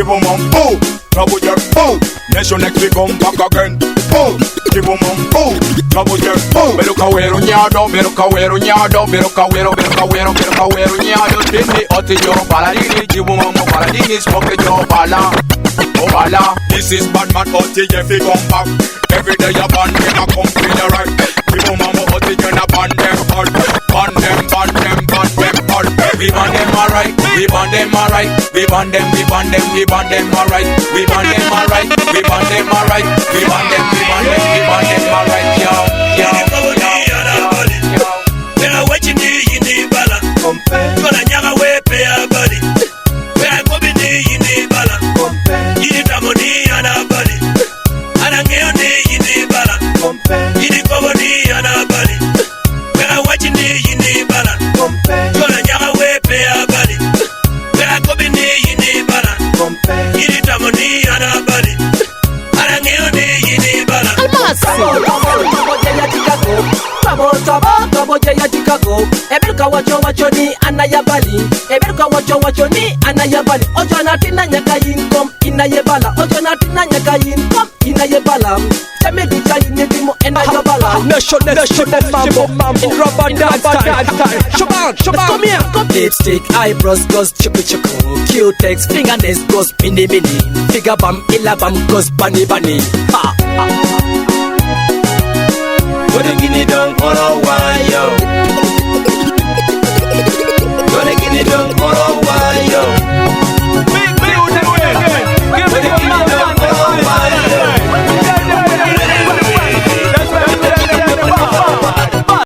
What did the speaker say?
Give 'em on boom, trouble your boom. Nation next we come back again. Boom, give 'em on boom, trouble your boom. Beruka weru nyado, beruka weru nyado, beruka weru nyado. Tini oti yo baladini, give 'em on baladini, smoke yo bala. Oh bala, this is bad man oti if he come back. Every day you ban them, I come feel alright. Give 'em on oti, you na ban them all, ban them all. We ban them alright, we ban them alright, we ban them alright, we ban them alright, we ban them alright, we ban them alright, yo. Now what you need in the bala, gonna nyaga we pay a body. Where go be in the bala, you need a money and a body. And I'm in the bala, you need a money and a body. Where what you need in the bala, gonna nyaga we pay a body. Where go be in the bala, you need a money and a body. And I'm in the bala. Trouble ya Chicago. Eberuka wacho ni anayabali. Eberuka wacho ni anayabali. Ojo na tina nyaka income inayebala. Ojo na tina nyaka income inayebala. Chame bicha inedimo enayabala. Nation mambo. Rubber dance style. Shaban, come here. Lipstick, eyebrows goes chuku. Q-tex, fingernails goes mini. Figure bam, ilabam goes bunny. Ha. Put a guinea down on a wine, yo.